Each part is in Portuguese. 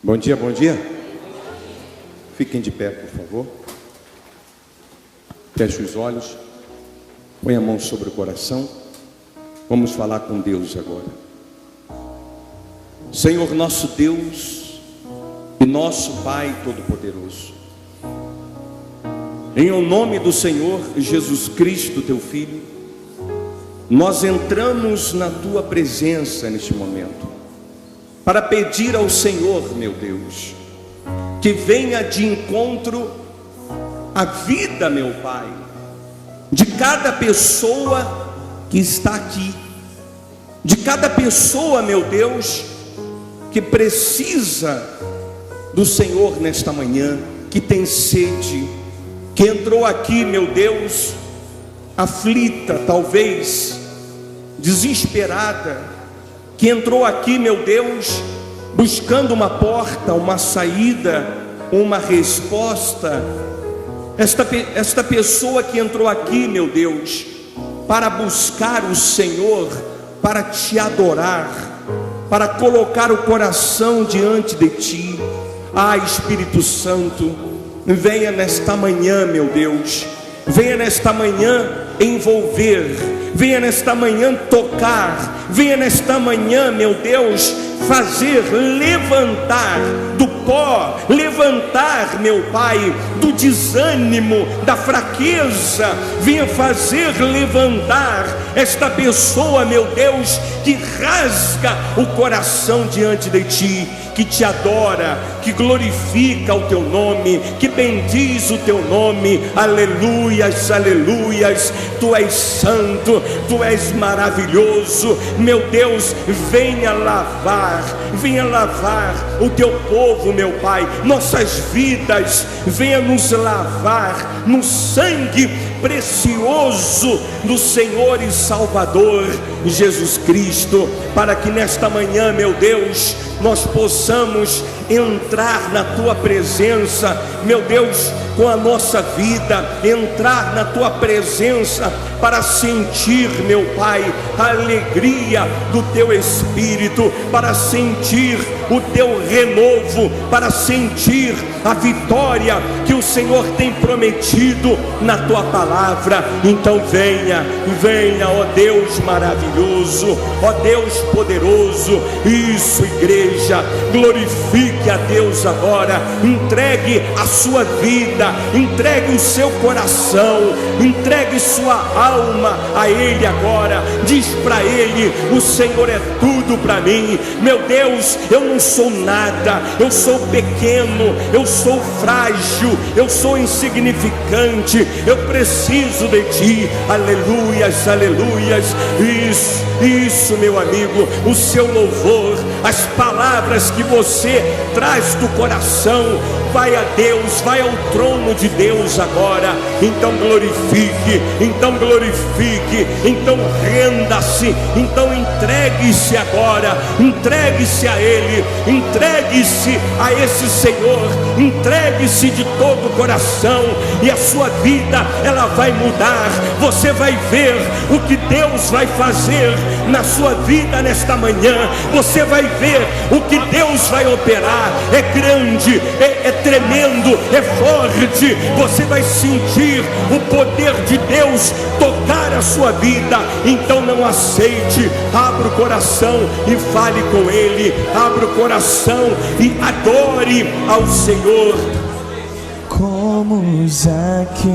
Bom dia, bom dia. Fiquem de pé, por favor. Feche os olhos. Põe a mão sobre o coração. Vamos falar com Deus agora. Senhor nosso Deus e nosso Pai Todo-Poderoso, em o nome do Senhor Jesus Cristo, teu Filho, nós entramos na tua presença neste momento, para pedir ao Senhor, meu Deus, que venha de encontro à vida, meu Pai, de cada pessoa que está aqui, de cada pessoa, meu Deus, que precisa do Senhor nesta manhã, que tem sede, que entrou aqui, meu Deus, aflita, talvez desesperada, que entrou aqui, meu Deus, buscando uma porta, uma saída, uma resposta. Esta pessoa que entrou aqui, meu Deus, para buscar o Senhor, para te adorar, para colocar o coração diante de ti. Ah, Espírito Santo, venha nesta manhã, meu Deus, venha nesta manhã envolver, venha nesta manhã tocar, venha nesta manhã, meu Deus, fazer levantar do pó, levantar, meu Pai, do desânimo, da fraqueza, venha fazer levantar esta pessoa, meu Deus, que rasga o coração diante de ti, que te adora, que glorifica o teu nome, que bendiz o teu nome. Aleluias, aleluias. Tu és santo, tu és maravilhoso, meu Deus. Venha lavar o teu povo, meu Pai, nossas vidas. Venha nos lavar no sangue precioso do Senhor e Salvador Jesus Cristo, para que nesta manhã, meu Deus, nós possamos entrar na tua presença, meu Deus, com a nossa vida, entrar na tua presença para sentir, meu Pai, a alegria do teu Espírito, para sentir o teu renovo, para sentir a vitória que o Senhor tem prometido na tua palavra. Então venha, ó Deus maravilhoso, ó Deus poderoso. Isso, igreja, glorifique a Deus agora. Entregue a sua vida, entregue o seu coração, entregue sua alma a Ele agora. Diz para Ele: o Senhor é tudo para mim. Meu Deus, eu não sou nada, eu sou pequeno, eu sou frágil, eu sou insignificante, eu preciso de ti. Aleluias, aleluias. Isso, meu amigo, o seu louvor, as palavras que você traz do coração, vai a Deus, vai ao trono de Deus agora. Então glorifique, então renda-se, então entregue-se agora, entregue-se a Ele, entregue-se a esse Senhor, entregue-se de todo o coração, e a sua vida, ela vai mudar. Você vai ver o que Deus vai fazer na sua vida nesta manhã. Você vai ver o que Deus vai operar. É grande, é tremendo, é forte. Você vai sentir o poder de Deus tocar a sua vida. Então não aceite, abra o coração e fale com Ele. Abra o coração e adore ao Senhor. Como Zaqueu,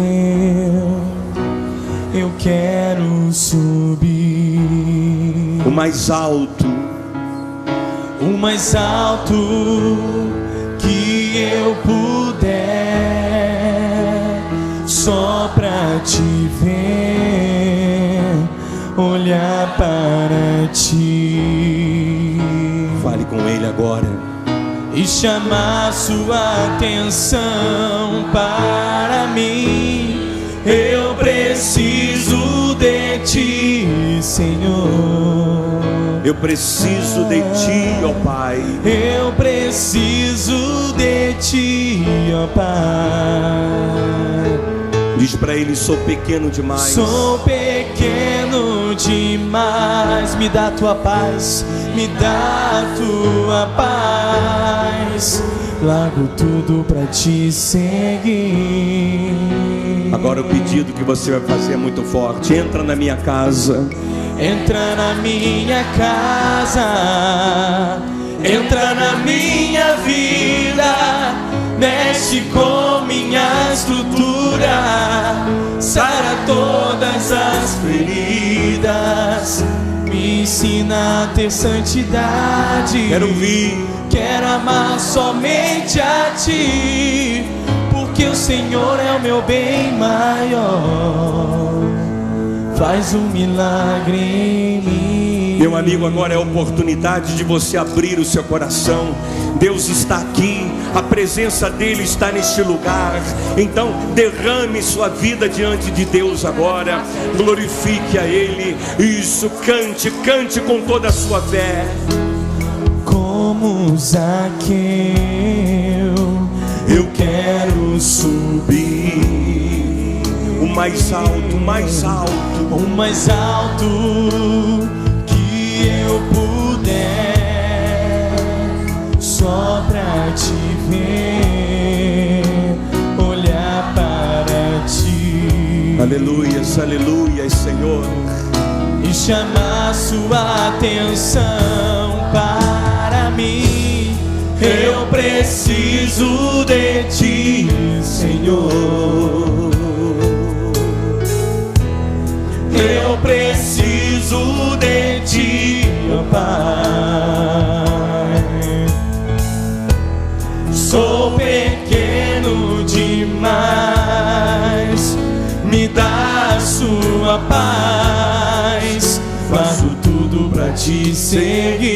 eu quero subir o mais alto que eu puder, só pra te ver, olhar para ti. Fale com Ele agora e chamar sua atenção para mim. Eu preciso de ti, Senhor. Eu preciso de ti, ó Pai. Eu preciso de ti, ó Pai. Diz para Ele: sou pequeno demais. Sou pequeno demais. Me dá tua paz, me dá tua paz. Largo tudo pra te seguir. Agora o pedido que você vai fazer é muito forte. Entra na minha casa. Entra na minha casa. Entra na minha vida. Mexe com minha estrutura. Sara todas as feridas. Me ensina a ter santidade. Quero ouvir. Quero amar somente a Ti, porque o Senhor é o meu bem maior. Faz um milagre em mim. Meu amigo, agora é a oportunidade de você abrir o seu coração. Deus está aqui, a presença dEle está neste lugar. Então derrame sua vida diante de Deus agora. Glorifique a Ele. Isso, cante, cante com toda a sua fé. Como Zaqueu, eu quero subir o mais alto, o mais alto, o mais alto que eu puder, só pra te ver, olhar para Ti. Aleluias, aleluias, Senhor. E chamar sua atenção para mim. Eu preciso de Ti, Senhor. Eu preciso de Ti, ó Pai. Sou pequeno demais. Me dá a sua paz. Faço tudo pra Te seguir.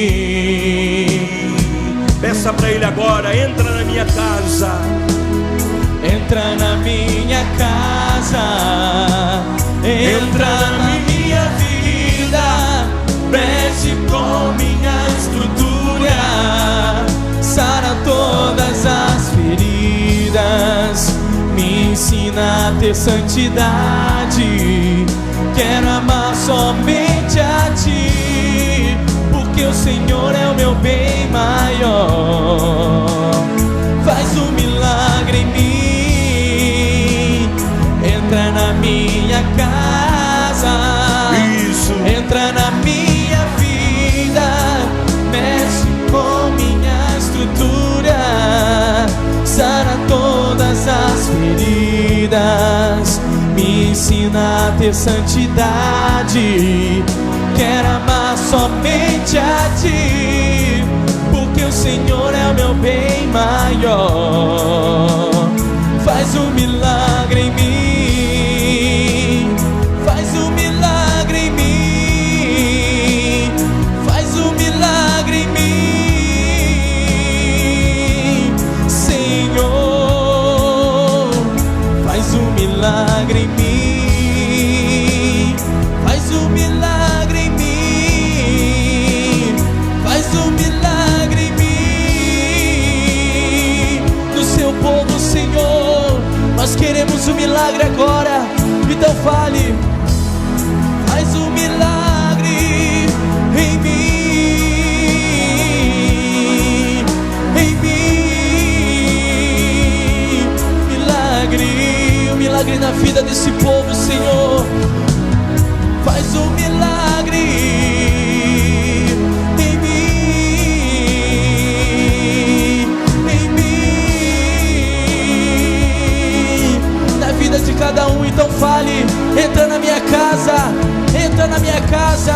Peça pra Ele agora. Entra na minha casa. Entra na minha casa. Entra na minha vida. Mexe com minha estrutura. Sara todas as feridas. Me ensina a ter santidade. Quero amar somente a Ti, porque o Senhor é o meu bem maior. Faz um milagre em mim. Entra na minha casa. Isso. Entra na minha vida. Mexe com minha estrutura. Sara todas as feridas. Me ensina a ter santidade. Quero amar somente a Ti, porque o Senhor é o meu bem maior. Faz um milagre em mim. Faz um milagre em mim. Faz um milagre em mim, Senhor. Faz um milagre em mim. Faz um milagre em mim. Faz um milagre em mim. Do Seu povo, Senhor, nós queremos um milagre agora. Então fale. Faz um milagre em mim. Em mim. Milagre, um milagre na vida desse povo, Senhor. Faz um milagre em mim, na vida de cada um. Então fale. Entra na minha casa. Entra na minha casa.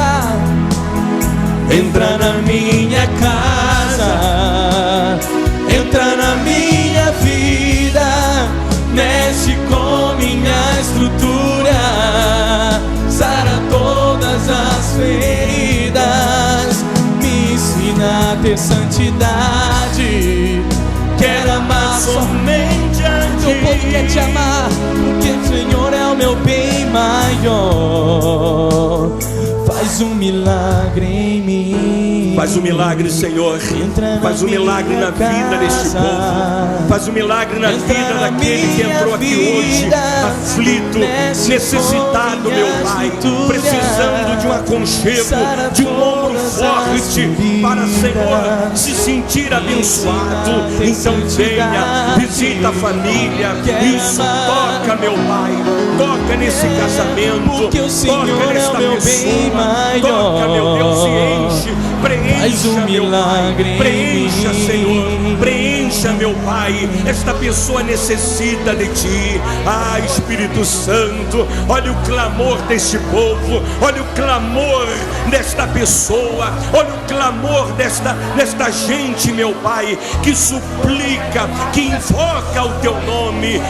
Entra na minha casa. Entra na minha vida. Mexe com minha estrutura. Sara todas as feridas. Me ensina a ter santidade. Quero amar somente a Ti. Meu povo quer Te amar, porque o Senhor é o meu bem maior. Faz um milagre em mim. Faz um milagre, Senhor. Faz um milagre na vida deste povo. Faz um milagre na vida daquele que entrou aqui hoje, aflito, necessitado, meu Pai, precisando de um aconchego, de um ombro forte, para, Senhor, se sentir abençoado. Então venha, visita a família. Isso, toca, meu Pai, toca nesse casamento, toca nesta pessoa, toca, meu Deus, e enche, preencha, meu Pai, preencha, Senhor, preencha, meu Pai. Esta pessoa necessita de Ti. Ah, Espírito Santo, olha o clamor deste povo, olha o clamor desta pessoa, olha o clamor desta gente, meu Pai, que suplica, que invoca o Teu nome.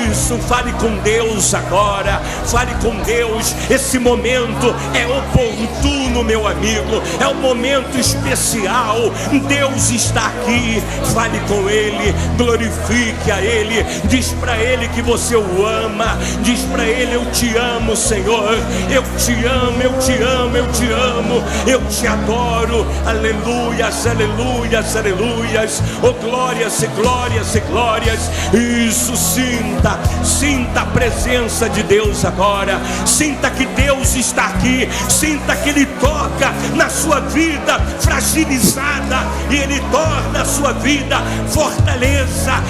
Isso, fale com Deus agora, fale com Deus. Esse momento é oportuno, meu amigo, é um momento especial. Deus está aqui, fale com Ele, glorifique a Ele, diz para Ele que você o ama, diz para Ele: eu te amo, Senhor, eu te amo, eu te amo, eu te amo, eu te adoro. Aleluias, aleluias, aleluias. Oh, glórias e glórias e glórias. Isso, sinta a presença de Deus agora. Sinta que Deus está aqui. Sinta que Ele toca na sua vida fragilizada e Ele torna a sua vida fortaleza.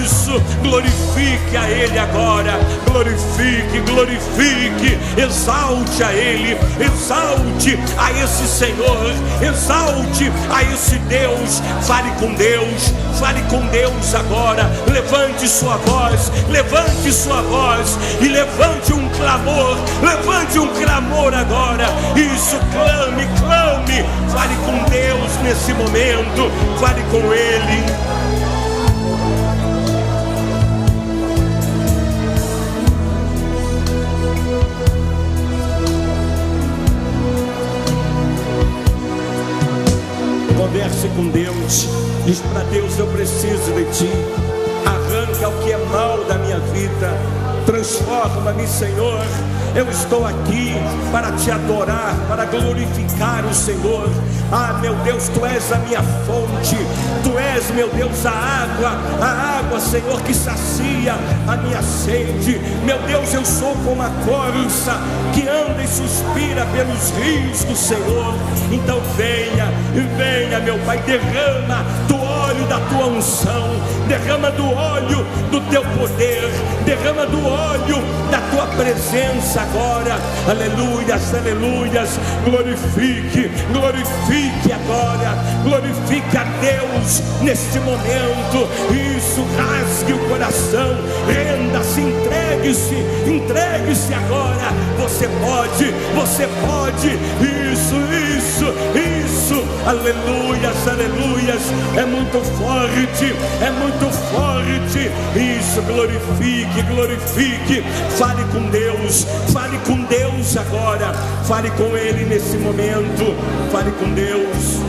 Isso, glorifique a Ele agora. Glorifique, glorifique, exalte a Ele, exalte a esse Senhor, exalte a esse Deus. Fale com Deus, fale com Deus agora. Levante sua voz e levante um clamor agora. Isso, clame, clame, fale com Deus nesse momento, fale com Ele. Converse com Deus, diz para Deus: eu preciso de Ti. Arranca o que é mal da minha vida, transforma-me, Senhor. Eu estou aqui para Te adorar, para glorificar o Senhor. Ah, meu Deus, Tu és a minha fonte, Tu és, meu Deus, a água, Senhor, que sacia a minha sede. Meu Deus, eu sou como a corça que anda e suspira pelos rios do Senhor. Então venha, meu Pai, derrama do óleo da Tua unção, derrama do óleo do Teu poder, derrama do óleo da Tua presença agora. Aleluias, aleluias. Glorifique, glorifique agora, glorifique a Deus neste momento. Isso, rasgue o coração, renda-se, entregue-se agora. Você pode, isso, aleluias, aleluias. É muito forte, isso, glorifique, fale com Deus agora, fale com Ele nesse momento, fale com Deus.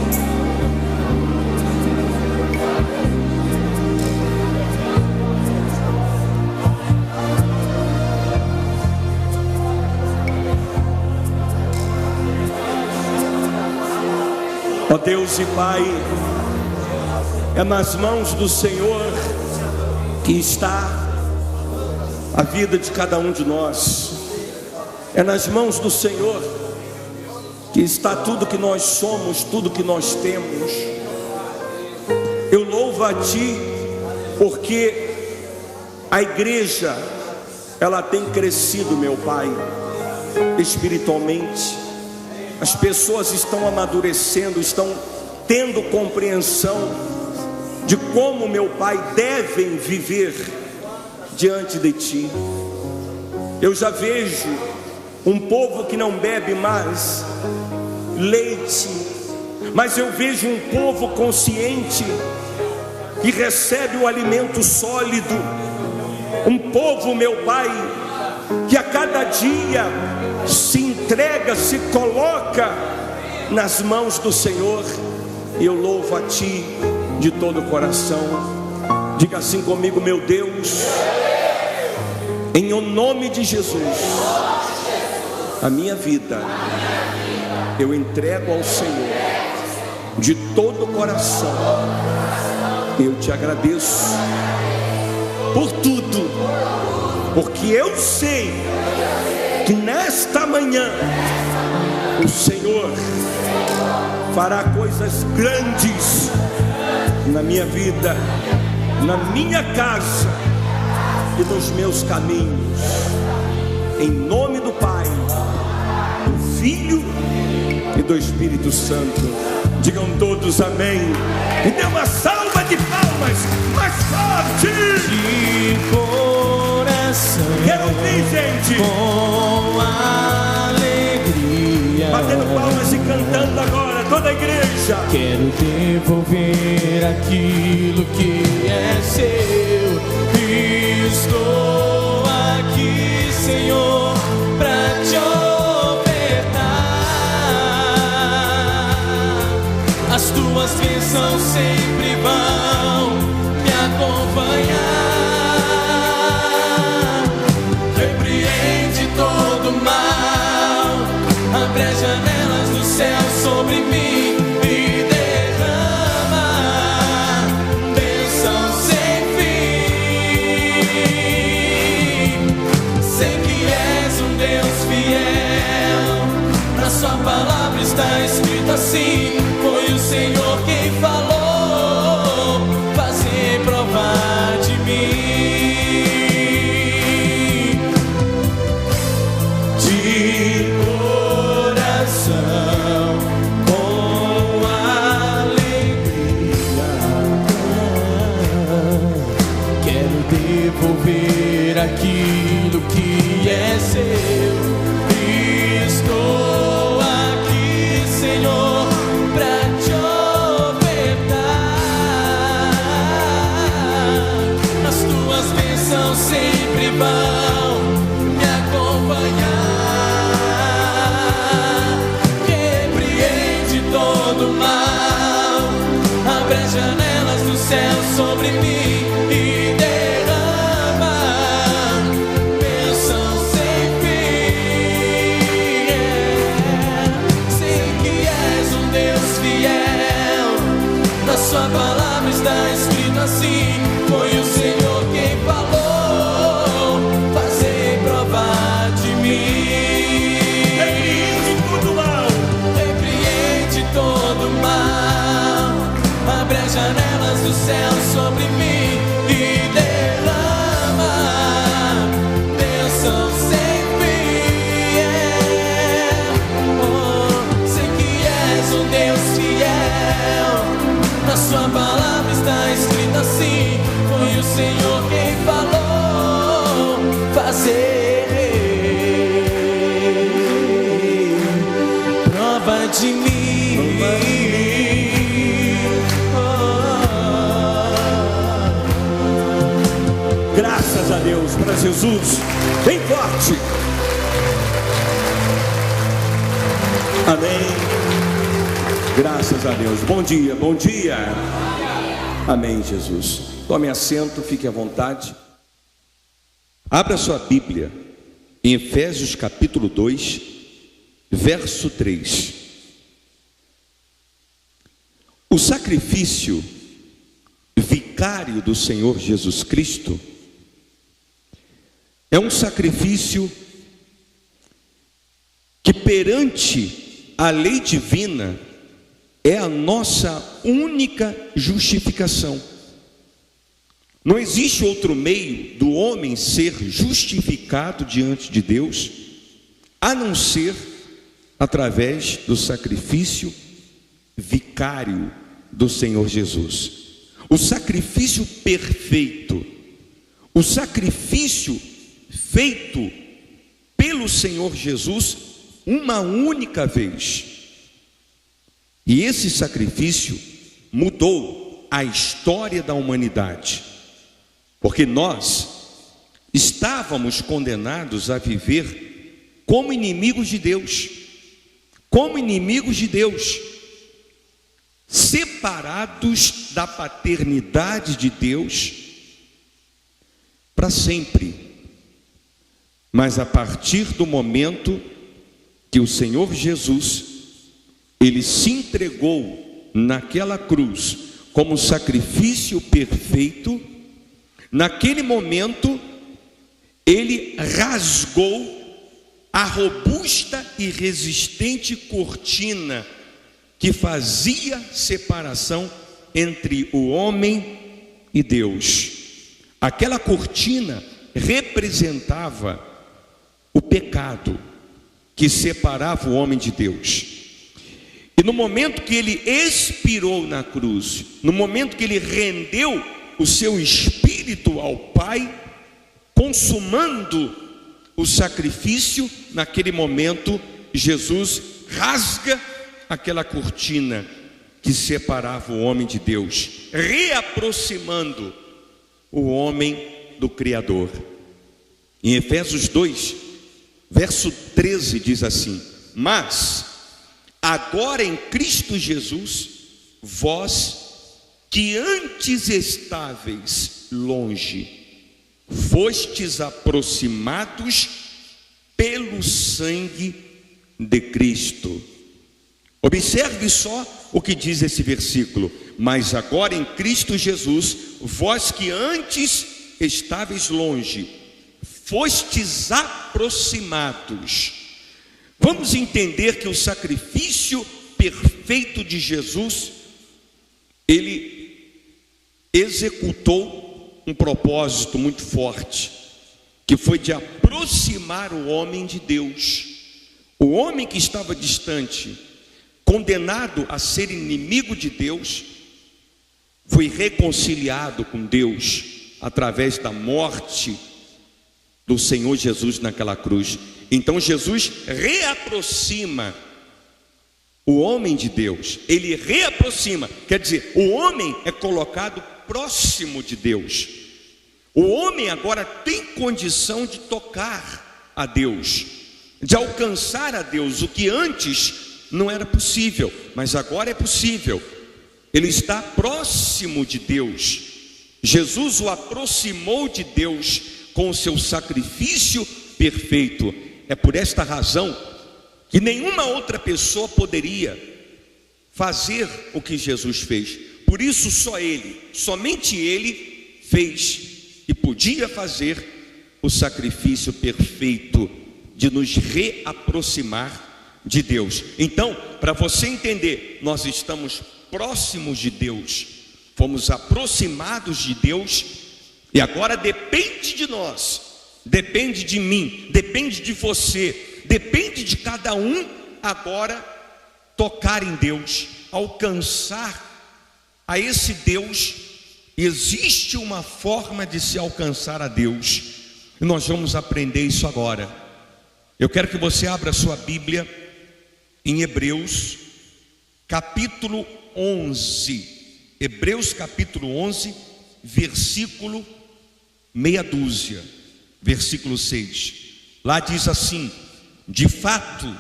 Ó Deus e Pai, é nas mãos do Senhor que está a vida de cada um de nós. É nas mãos do Senhor que está tudo que nós somos, tudo que nós temos. Eu louvo a Ti porque a igreja, ela tem crescido, meu Pai, espiritualmente. As pessoas estão amadurecendo, estão tendo compreensão de como, meu Pai, devem viver diante de Ti. Eu já vejo um povo que não bebe mais leite, mas eu vejo um povo consciente que recebe o alimento sólido. Um povo, meu Pai, que a cada dia se entrega, se coloca nas mãos do Senhor. Eu louvo a Ti de todo o coração. Diga assim comigo: meu Deus, em o nome de Jesus, a minha vida eu entrego ao Senhor de todo o coração, eu te agradeço por tudo, porque eu sei que nesta manhã o Senhor fará coisas grandes na minha vida, na minha casa e nos meus caminhos. Em nome do Pai, do Filho e do Espírito Santo. Digam todos amém. E dê uma salva de palmas mais forte. De coração, quero ouvir, gente, com alegria, batendo palmas e cantando agora, toda a igreja. Quero devolver aquilo que é seu. Estou aqui, Senhor, pra te ofertar. As tuas bênçãos sempre vão me acompanhar. Repreende todo mal, abre as janelas do céu sobre mim. Sua palavra está escrita assim. Foi o Senhor quem falou. Fazer provar de mim. De coração, com alegria, quero devolver aquilo que é seu. Estou Senhor, pra te ofertar. As tuas bênçãos sempre vão me acompanhar. Repreende todo mal, abre as janelas do céu sobre mim e derrama bênçãos sem fim. Sei que és um Deus fiel, na sua palavra está escrito assim. Foi o Senhor quem falou. Fazer provar de mim. Repreende todo mal, repreende todo mal, abre as janelas do céu sobre mim e derrama bênçãos sem fim. Sei que és um Deus fiel, na sua palavra está escrito assim. Foi o Senhor quem falou. Fazer prova de mim. Graças a Deus, para Jesus, bem forte. Amém. Graças a Deus. Bom dia, bom dia. Amém, Jesus. Tome assento, fique à vontade. Abra sua Bíblia em Efésios capítulo 2, verso 3. O sacrifício vicário do Senhor Jesus Cristo é um sacrifício que perante a lei divina é a nossa única justificação. Não existe outro meio do homem ser justificado diante de Deus, a não ser através do sacrifício vicário do Senhor Jesus. O sacrifício perfeito, o sacrifício feito pelo Senhor Jesus uma única vez. E esse sacrifício mudou a história da humanidade, porque nós estávamos condenados a viver como inimigos de Deus, separados da paternidade de Deus para sempre. Mas a partir do momento que o Senhor Jesus, Ele se entregou naquela cruz como sacrifício perfeito, naquele momento ele rasgou a robusta e resistente cortina que fazia separação entre o homem e Deus. Aquela cortina representava o pecado que separava o homem de Deus. E no momento que ele expirou na cruz, no momento que ele rendeu o seu espírito ao Pai, consumando o sacrifício, naquele momento Jesus rasga aquela cortina que separava o homem de Deus, reaproximando o homem do Criador. Em Efésios 2, verso 13 diz assim: mas agora em Cristo Jesus, vós que antes estáveis longe, fostes aproximados pelo sangue de Cristo. Observe só o que diz esse versículo: mas agora em Cristo Jesus, vós que antes estáveis longe, fostes aproximados. Vamos entender que o sacrifício perfeito de Jesus, ele executou um propósito muito forte, que foi de aproximar o homem de Deus. O homem que estava distante, condenado a ser inimigo de Deus, foi reconciliado com Deus através da morte do Senhor Jesus naquela cruz. Então Jesus reaproxima o homem de Deus. Ele reaproxima, quer dizer, o homem é colocado próximo de Deus. O homem agora tem condição de tocar a Deus, de alcançar a Deus, o que antes não era possível, mas agora é possível. Ele está próximo de Deus. Jesus o aproximou de Deus com o seu sacrifício perfeito. É por esta razão que nenhuma outra pessoa poderia fazer o que Jesus fez. Por isso só Ele, somente Ele fez e podia fazer o sacrifício perfeito de nos reaproximar de Deus. Então, para você entender, nós estamos próximos de Deus, fomos aproximados de Deus, e agora depende de nós, depende de mim, depende de você, depende de cada um agora tocar em Deus, alcançar a esse Deus. Existe uma forma de se alcançar a Deus, e nós vamos aprender isso agora. Eu quero que você abra a sua Bíblia em Hebreus capítulo 11, Hebreus capítulo 11, versículo meia dúzia, versículo 6. Lá diz assim: de fato,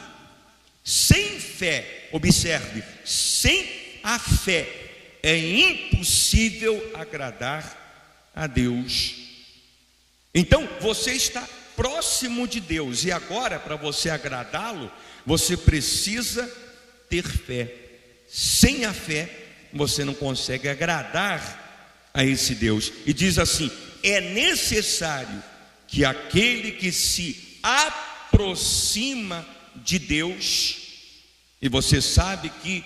sem fé, observe, sem a fé é impossível agradar a Deus. Então você está próximo de Deus, e agora, para você agradá-lo, você precisa ter fé. Sem a fé você não consegue agradar a esse Deus. E diz assim: é necessário que aquele que se aproxima de Deus, e você sabe que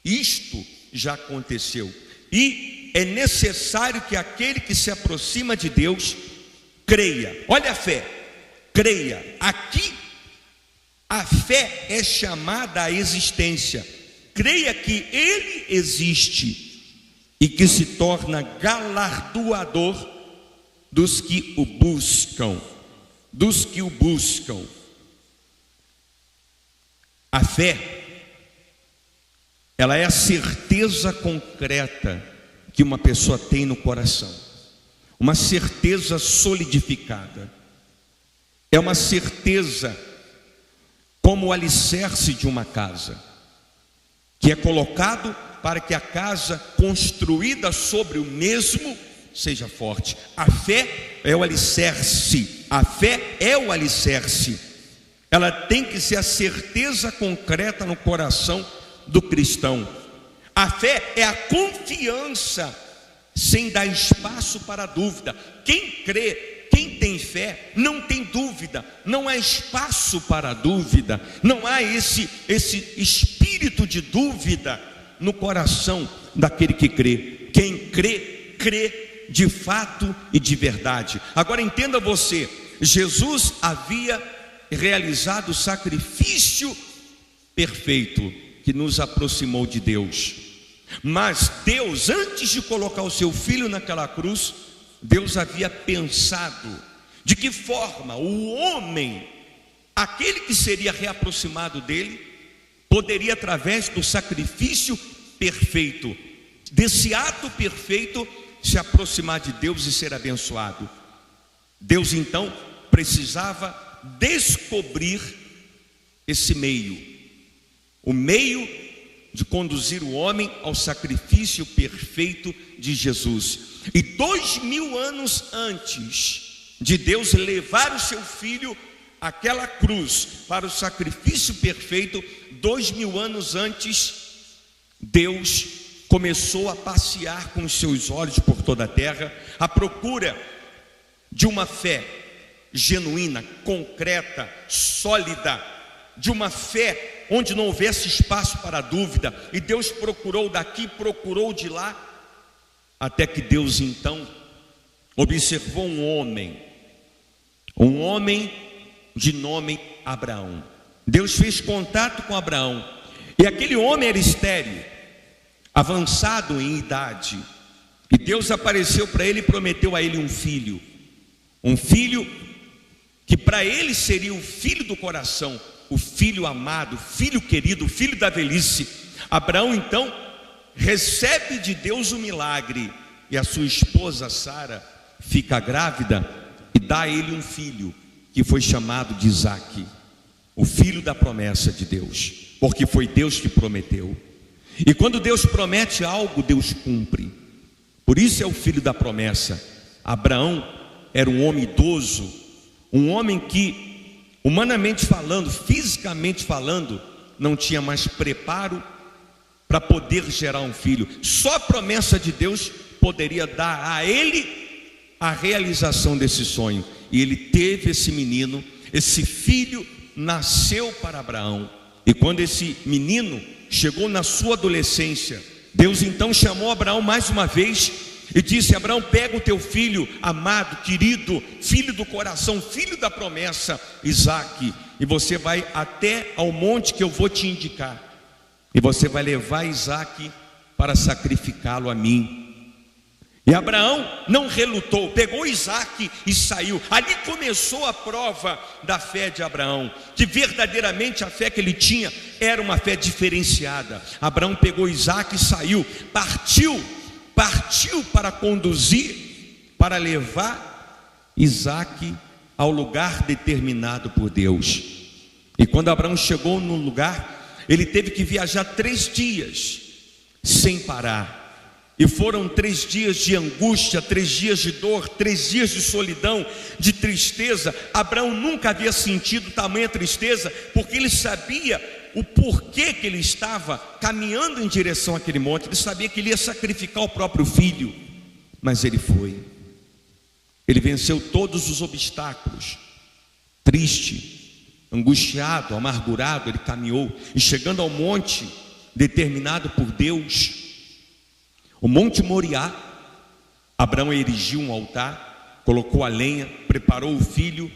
isto já aconteceu, e é necessário que aquele que se aproxima de Deus creia. Olha a fé, creia. Aqui a fé é chamada à existência. Creia que Ele existe e que se torna galardoador dos que o buscam, dos que o buscam. A fé, ela é a certeza concreta que uma pessoa tem no coração, uma certeza solidificada. É uma certeza como o alicerce de uma casa, que é colocado para que a casa construída sobre o mesmo seja forte. A fé é o alicerce, a fé é o alicerce. Ela tem que ser a certeza concreta no coração do cristão. A fé é a confiança sem dar espaço para a dúvida. Quem crê, quem tem fé, não tem dúvida, não há espaço para a dúvida, não há esse espírito de dúvida no coração daquele que crê. Quem crê, crê de fato e de verdade. Agora entenda você, Jesus havia realizado o sacrifício perfeito que nos aproximou de Deus. Mas Deus, antes de colocar o seu filho naquela cruz, Deus havia pensado de que forma o homem, aquele que seria reaproximado dele, poderia, através do sacrifício perfeito, desse ato perfeito, se aproximar de Deus e ser abençoado. Deus então precisava descobrir esse meio, o meio de conduzir o homem ao sacrifício perfeito de Jesus. E 2000 anos antes de Deus levar o seu filho àquela cruz para o sacrifício perfeito, 2000 anos antes, Deus começou a passear com os seus olhos por toda a terra, à procura de uma fé genuína, concreta, sólida, de uma fé onde não houvesse espaço para dúvida. E Deus procurou daqui, procurou de lá, até que Deus então observou um homem de nome Abraão. Deus fez contato com Abraão, e aquele homem era estéril, avançado em idade, e Deus apareceu para ele e prometeu a ele um filho que para ele seria o filho do coração, o filho amado, o filho querido, o filho da velhice. Abraão então recebe de Deus um milagre, e a sua esposa Sara fica grávida e dá a ele um filho, que foi chamado de Isaque, o filho da promessa de Deus, porque foi Deus que prometeu. E quando Deus promete algo, Deus cumpre. Por isso é o filho da promessa. Abraão era um homem idoso, um homem que, humanamente falando, fisicamente falando, não tinha mais preparo para poder gerar um filho. Só a promessa de Deus poderia dar a ele a realização desse sonho. E ele teve esse menino, esse filho nasceu para Abraão. E quando esse menino chegou na sua adolescência, Deus então chamou Abraão mais uma vez e disse: Abraão, pega o teu filho amado, querido, filho do coração, filho da promessa, Isaque, e você vai até ao monte que eu vou te indicar, e você vai levar Isaque para sacrificá-lo a mim. E Abraão não relutou, pegou Isaque e saiu. Ali começou a prova da fé de Abraão, que verdadeiramente a fé que ele tinha era uma fé diferenciada. Abraão pegou Isaque e saiu, partiu para conduzir, para levar Isaque ao lugar determinado por Deus. E quando Abraão chegou no lugar, ele teve que viajar 3 dias sem parar. E foram 3 dias de angústia, 3 dias de dor, 3 dias de solidão, de tristeza. Abraão nunca havia sentido tamanha tristeza, porque ele sabia o porquê que ele estava caminhando em direção àquele monte. Ele sabia que ele ia sacrificar o próprio filho, mas ele foi. Ele venceu todos os obstáculos. Triste, angustiado, amargurado, ele caminhou, e chegando ao monte determinado por Deus, o Monte Moriá, Abraão erigiu um altar, colocou a lenha, preparou o filho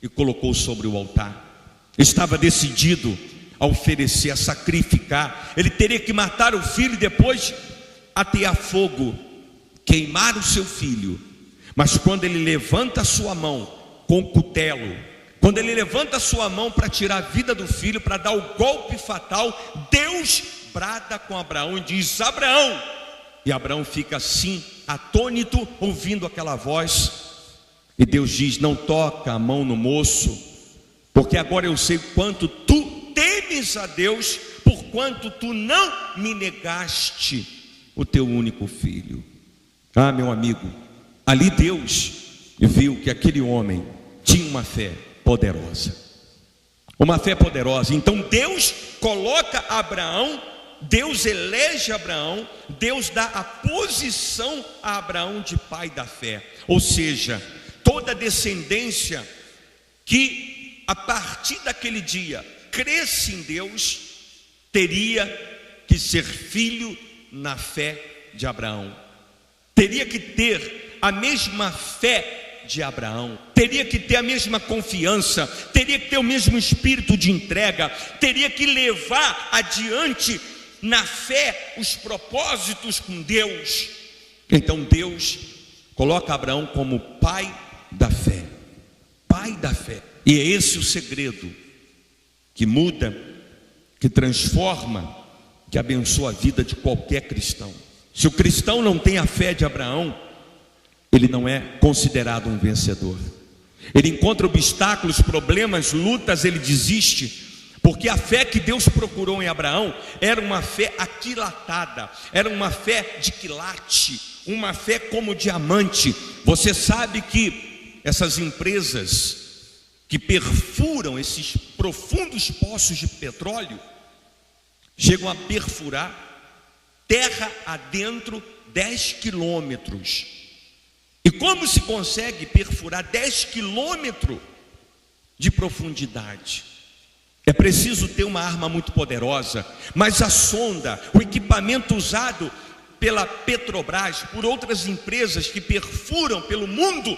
e colocou sobre o altar. Estava decidido a oferecer, a sacrificar. Ele teria que matar o filho e depois atear fogo, queimar o seu filho. Mas quando ele levanta a sua mão com o cutelo, quando ele levanta a sua mão para tirar a vida do filho, para dar o golpe fatal, Deus brada com Abraão e diz: Abraão! E Abraão fica assim, atônito, ouvindo aquela voz. E Deus diz: não toca a mão no moço, porque agora eu sei quanto tu temes a Deus, porquanto tu não me negaste o teu único filho. Ah, meu amigo, ali Deus viu que aquele homem tinha uma fé poderosa. Uma fé poderosa. Então Deus coloca Abraão Deus elege Abraão, Deus dá a posição a Abraão de pai da fé. Ou seja, toda descendência que a partir daquele dia cresce em Deus, teria que ser filho na fé de Abraão, teria que ter a mesma fé de Abraão, teria que ter a mesma confiança, teria que ter o mesmo espírito de entrega, teria que levar adiante na fé os propósitos com Deus. Então Deus coloca Abraão como pai da fé, pai da fé. E é esse o segredo que muda, que transforma, que abençoa a vida de qualquer cristão. Se o cristão não tem a fé de Abraão, ele não é considerado um vencedor. Ele encontra obstáculos, problemas, lutas, ele desiste. Porque a fé que Deus procurou em Abraão era uma fé aquilatada, era uma fé de quilate, uma fé como diamante. Você sabe que essas empresas que perfuram esses profundos poços de petróleo chegam a perfurar terra adentro 10 quilômetros. E como se consegue perfurar 10 quilômetros de profundidade? É preciso ter uma arma muito poderosa, mas a sonda, o equipamento usado pela Petrobras, por outras empresas que perfuram pelo mundo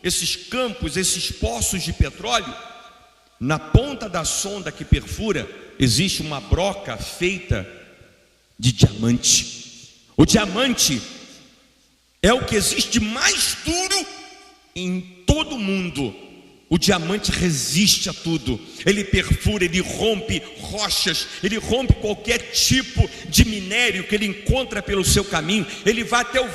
esses campos, esses poços de petróleo, na ponta da sonda que perfura, existe uma broca feita de diamante. O diamante é o que existe mais duro em todo o mundo. O diamante resiste a tudo, ele perfura, ele rompe rochas, ele rompe qualquer tipo de minério que ele encontra pelo seu caminho, ele vai até o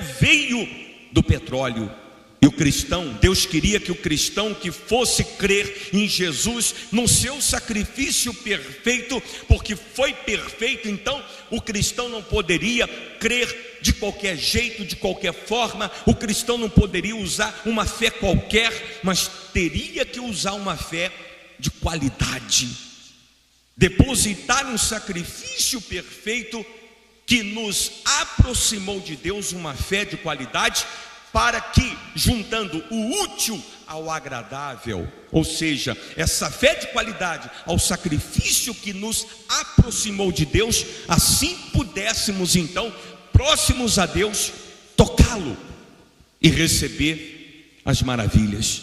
veio do petróleo. E o cristão, Deus queria que o cristão que fosse crer em Jesus, no seu sacrifício perfeito, porque foi perfeito, então o cristão não poderia crer de qualquer jeito, de qualquer forma. O cristão não poderia usar uma fé qualquer, mas teria que usar uma fé de qualidade, depositar um sacrifício perfeito que nos aproximou de Deus, uma fé de qualidade, para que, juntando o útil ao agradável, ou seja, essa fé de qualidade ao sacrifício que nos aproximou de Deus, assim pudéssemos então, próximos a Deus, tocá-lo e receber as maravilhas.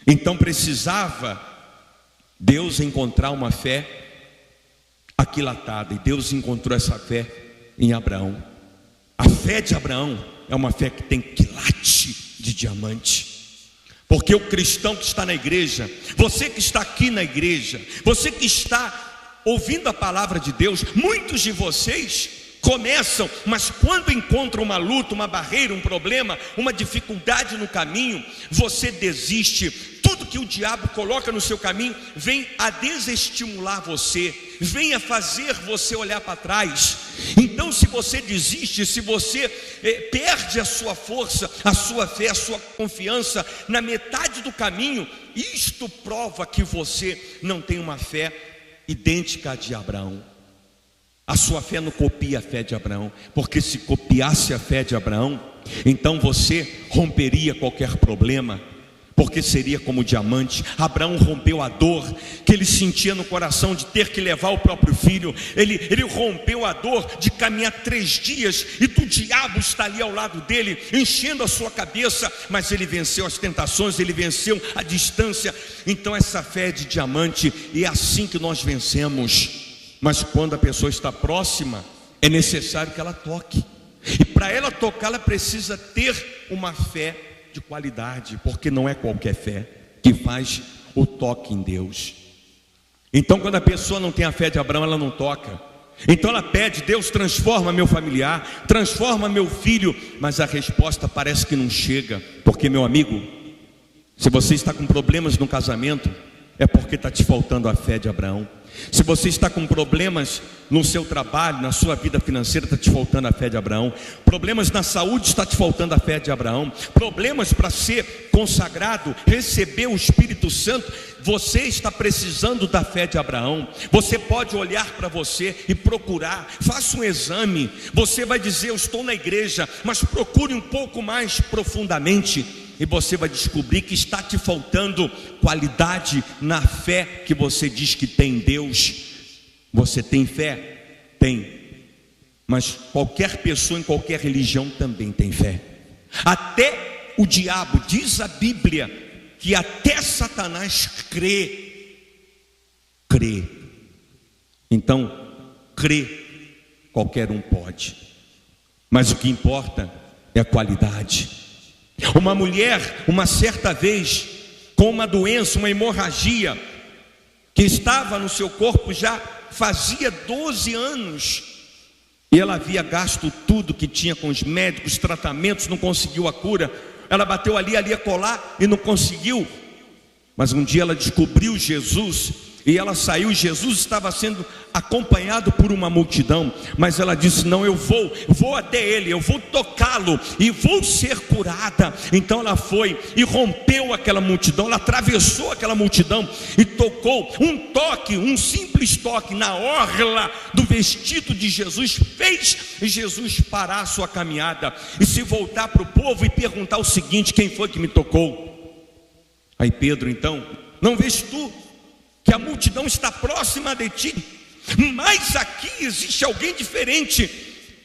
Então precisava Deus encontrar uma fé aquilatada, e Deus encontrou essa fé em Abraão. A fé de Abraão é uma fé que tem quilate de diamante. Porque o cristão que está na igreja, você que está aqui na igreja, você que está ouvindo a palavra de Deus, muitos de vocês começam, mas quando encontram uma luta, uma barreira, um problema, uma dificuldade no caminho, você desiste. Tudo que o diabo coloca no seu caminho vem a desestimular você, vem a fazer você olhar para trás. Então, se você desiste, se você perde a sua força, a sua fé, a sua confiança na metade do caminho, isto prova que você não tem uma fé idêntica à de Abraão. A sua fé não copia a fé de Abraão, porque se copiasse a fé de Abraão, então você romperia qualquer problema, porque seria como diamante. Abraão rompeu a dor que ele sentia no coração de ter que levar o próprio filho. Ele rompeu a dor de caminhar 3 dias e do diabo estar ali ao lado dele, enchendo a sua cabeça, mas ele venceu as tentações, ele venceu a distância. Então essa fé é de diamante, e é assim que nós vencemos. Mas quando a pessoa está próxima, é necessário que ela toque, e para ela tocar, ela precisa ter uma fé de qualidade, porque não é qualquer fé que faz o toque em Deus. Então, quando a pessoa não tem a fé de Abraão, ela não toca. Então ela pede: Deus, transforma meu familiar, transforma meu filho, mas a resposta parece que não chega. Porque, meu amigo, se você está com problemas no casamento, é porque está te faltando a fé de Abraão. Se você está com problemas no seu trabalho, na sua vida financeira, está te faltando a fé de Abraão. Problemas na saúde, está te faltando a fé de Abraão. Problemas para ser consagrado, receber o Espírito Santo, você está precisando da fé de Abraão. Você pode olhar para você e procurar, faça um exame. Você vai dizer: eu estou na igreja, mas procure um pouco mais profundamente, e você vai descobrir que está te faltando qualidade na fé que você diz que tem em Deus. Você tem fé? Tem. Mas qualquer pessoa em qualquer religião também tem fé. Até o diabo, diz a Bíblia, que até Satanás crê. Então, crer qualquer um pode, mas o que importa é a qualidade. Uma mulher, uma certa vez, com uma doença, uma hemorragia, que estava no seu corpo já fazia 12 anos, e ela havia gasto tudo que tinha com os médicos, tratamentos, não conseguiu a cura. Ela bateu ali ia colar e não conseguiu. Mas um dia ela descobriu Jesus, e ela saiu. Jesus estava sendo acompanhado por uma multidão, mas ela disse: não, eu vou até ele, eu vou tocá-lo e vou ser curada. Então ela foi e rompeu aquela multidão, ela atravessou aquela multidão e tocou. Um simples toque na orla do vestido de Jesus fez Jesus parar a sua caminhada e se voltar para o povo e perguntar o seguinte: quem foi que me tocou? Aí Pedro: então, não vês tu que a multidão está próxima de ti, mas aqui existe alguém diferente?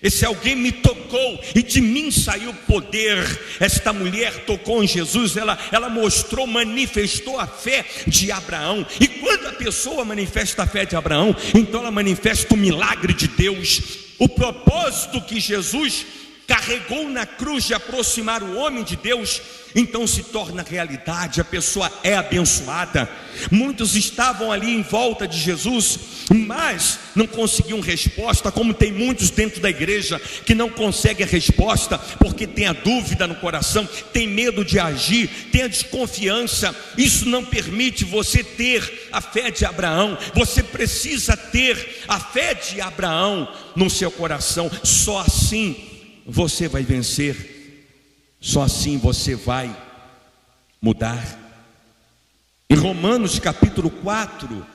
Esse alguém me tocou e de mim saiu poder. Esta mulher tocou em Jesus, ela mostrou, manifestou a fé de Abraão. E quando a pessoa manifesta a fé de Abraão, então ela manifesta o milagre de Deus. O propósito que Jesus carregou na cruz de aproximar o homem de Deus, então se torna realidade. A pessoa é abençoada. Muitos estavam ali em volta de Jesus, mas não conseguiam resposta, como tem muitos dentro da igreja que não conseguem a resposta, porque tem a dúvida no coração, tem medo de agir, tem a desconfiança. Isso não permite você ter a fé de Abraão. Você precisa ter a fé de Abraão no seu coração. Só assim você vai vencer, só assim você vai mudar. Em Romanos capítulo 4,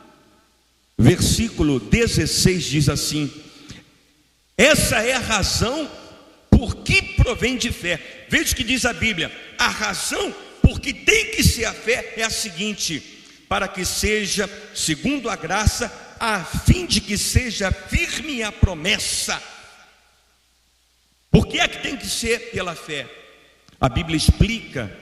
versículo 16 diz assim: essa é a razão por que provém de fé. Veja o que diz a Bíblia: a razão por que tem que ser a fé é a seguinte: para que seja segundo a graça, a fim de que seja firme a promessa. Por que é que tem que ser pela fé? A Bíblia explica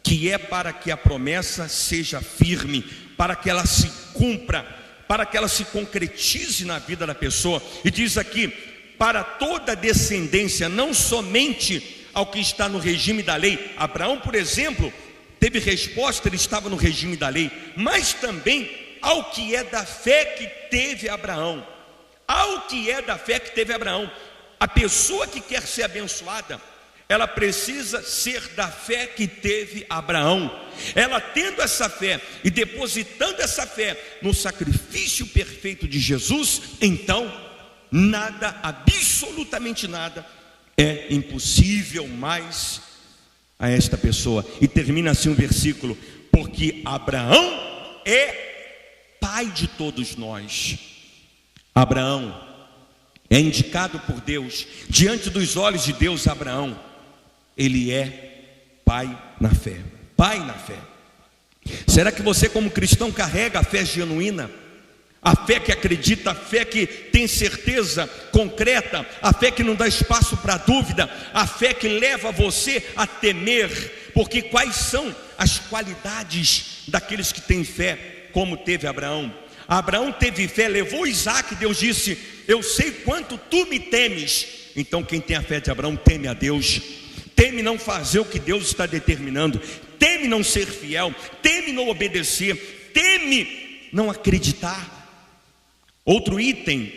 que é para que a promessa seja firme, para que ela se cumpra, para que ela se concretize na vida da pessoa. E diz aqui: para toda descendência, não somente ao que está no regime da lei. Abraão, por exemplo, teve resposta, ele estava no regime da lei, mas também ao que é da fé que teve Abraão. Ao que é da fé que teve Abraão. A pessoa que quer ser abençoada, ela precisa ser da fé que teve Abraão. Ela tendo essa fé e depositando essa fé no sacrifício perfeito de Jesus, então nada, absolutamente nada, é impossível mais a esta pessoa. E termina assim o versículo: porque Abraão é pai de todos nós. Abraão é indicado por Deus, diante dos olhos de Deus. Abraão, ele é pai na fé. Pai na fé. Será que você, como cristão, carrega a fé genuína? A fé que acredita, a fé que tem certeza concreta, a fé que não dá espaço para dúvida, a fé que leva você a temer. Porque quais são as qualidades daqueles que têm fé, como teve Abraão? Abraão teve fé, levou Isaac. Deus disse: eu sei quanto tu me temes. Então quem tem a fé de Abraão teme a Deus, teme não fazer o que Deus está determinando, teme não ser fiel, teme não obedecer, teme não acreditar. Outro item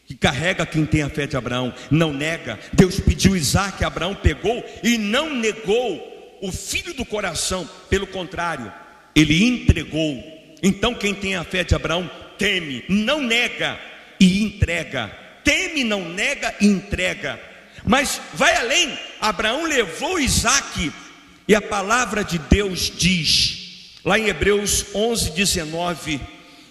que carrega quem tem a fé de Abraão: não nega. Deus pediu Isaac, Abraão pegou e não negou o filho do coração, pelo contrário, ele entregou. Então quem tem a fé de Abraão teme, não nega e entrega. Teme, não nega e entrega. Mas vai além. Abraão levou Isaque, e a palavra de Deus diz, lá em Hebreus 11:19,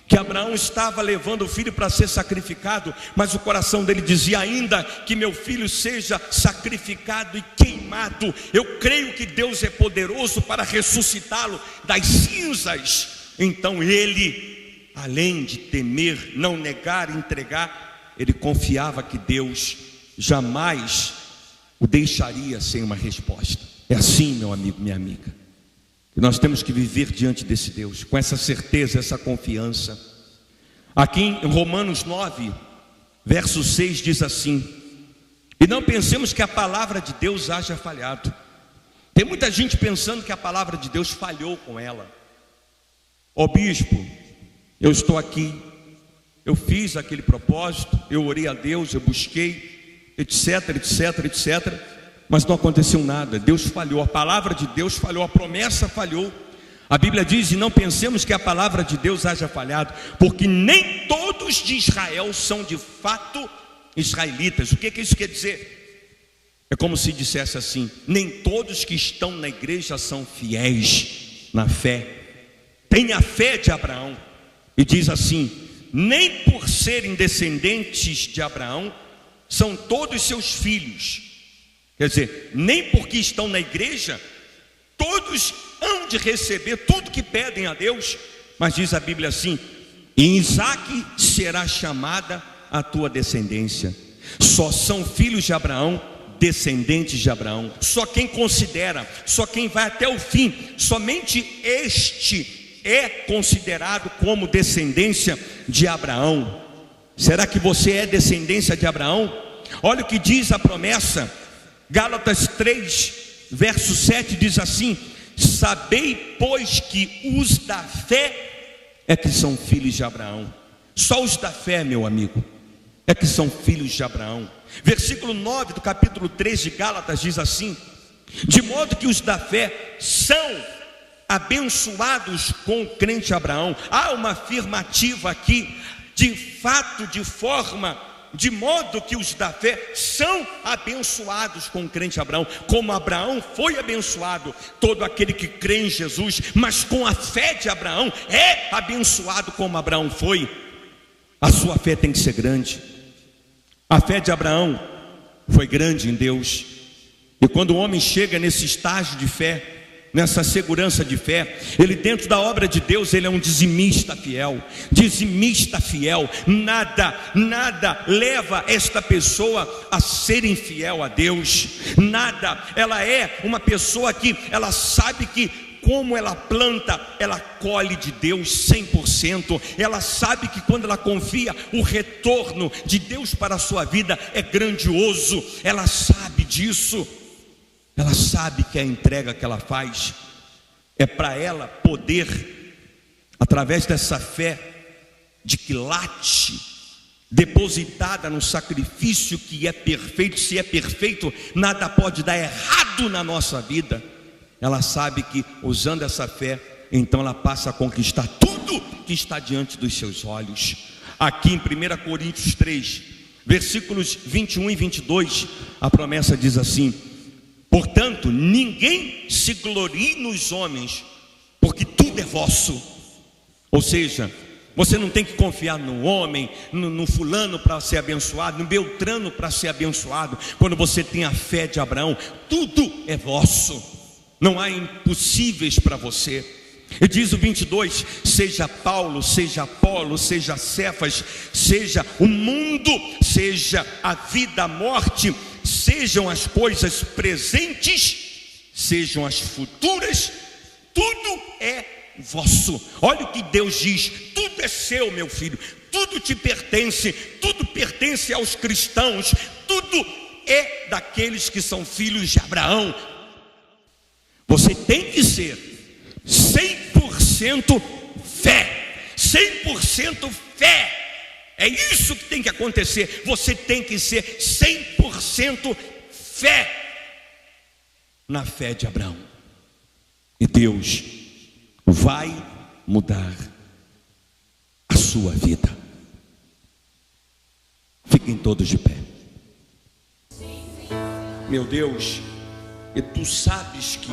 que Abraão estava levando o filho para ser sacrificado, mas o coração dele dizia: ainda que meu filho seja sacrificado e queimado, eu creio que Deus é poderoso para ressuscitá-lo das cinzas. Então ele, além de temer, não negar e entregar, ele confiava que Deus jamais o deixaria sem uma resposta. É assim, meu amigo, minha amiga, que nós temos que viver diante desse Deus, com essa certeza, essa confiança. Aqui em Romanos 9, verso 6 diz assim: e não pensemos que a palavra de Deus haja falhado. Tem muita gente pensando que a palavra de Deus falhou com ela. Ó bispo, eu estou aqui, eu fiz aquele propósito, eu orei a Deus, eu busquei, etc, etc, etc, mas não aconteceu nada. Deus falhou, a palavra de Deus falhou, a promessa falhou. A Bíblia diz: e não pensemos que a palavra de Deus haja falhado, porque nem todos de Israel são de fato israelitas. O que isso quer dizer? É como se dissesse assim: nem todos que estão na igreja são fiéis na fé. Tem a fé de Abraão, e diz assim: nem por serem descendentes de Abraão são todos seus filhos. Quer dizer, nem porque estão na igreja todos hão de receber tudo que pedem a Deus. Mas diz a Bíblia assim: em Isaque será chamada a tua descendência. Só são filhos de Abraão, descendentes de Abraão. Só quem considera, só quem vai até o fim, somente este é considerado como descendência de Abraão. Será que você é descendência de Abraão? Olha o que diz a promessa. Gálatas 3, verso 7 diz assim: sabei, pois, que os da fé é que são filhos de Abraão. Só os da fé, meu amigo, é que são filhos de Abraão. Versículo 9 do capítulo 3 de Gálatas diz assim: de modo que os da fé são abençoados com o crente Abraão. Há uma afirmativa aqui, de fato, de modo que os da fé são abençoados com o crente Abraão. Como Abraão foi abençoado, todo aquele que crê em Jesus, mas com a fé de Abraão é abençoado como Abraão foi. A sua fé tem que ser grande. A fé de Abraão foi grande em Deus. E quando o homem chega nesse estágio de fé, nessa segurança de fé, ele, dentro da obra de Deus, ele é um dizimista fiel. Dizimista fiel. Nada leva esta pessoa a ser infiel a Deus. Nada. Ela é uma pessoa que ela sabe que como ela planta, ela colhe de Deus 100%. Ela sabe que quando ela confia, o retorno de Deus para a sua vida é grandioso. Ela sabe disso. Ela sabe que a entrega que ela faz é para ela poder, através dessa fé de quilate, depositada no sacrifício que é perfeito. Se é perfeito, nada pode dar errado na nossa vida. Ela sabe que, usando essa fé, então ela passa a conquistar tudo que está diante dos seus olhos. Aqui em 1 Coríntios 3, versículos 21 e 22, a promessa diz assim: portanto, ninguém se glorie nos homens, porque tudo é vosso. Ou seja, você não tem que confiar no homem, no fulano para ser abençoado, no beltrano para ser abençoado. Quando você tem a fé de Abraão, tudo é vosso. Não há impossíveis para você. E diz o 22: seja Paulo, seja Apolo, seja Cefas, seja o mundo, seja a vida, a morte, sejam as coisas presentes, sejam as futuras, tudo é vosso. Olha o que Deus diz: tudo é seu, meu filho, tudo te pertence, tudo pertence aos cristãos, tudo é daqueles que são filhos de Abraão. Você tem que ser 100% fé, 100% fé. É isso que tem que acontecer. Você tem que ser 100% fé, na fé de Abraão. E Deus vai mudar a sua sua vida. Fiquem todos de pé. Meu Deus, e tu sabes que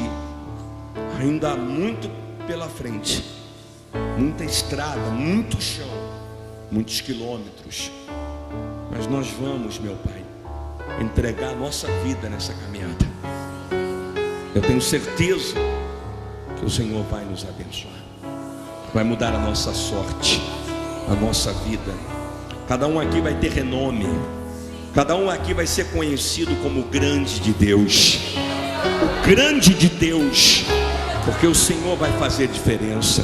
ainda há muito pela frente, muita estrada, muito chão, muitos quilômetros, mas nós vamos, meu Pai, entregar a nossa vida nessa caminhada. Eu tenho certeza que o Senhor vai nos abençoar, vai mudar a nossa sorte, a nossa vida. Cada um aqui vai ter renome, cada um aqui vai ser conhecido como o grande de Deus, o grande de Deus, porque o Senhor vai fazer diferença.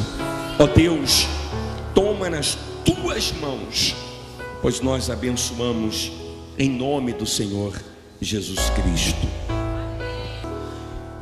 Ó Deus, toma nas tuas mãos, pois nós abençoamos em nome do Senhor Jesus Cristo.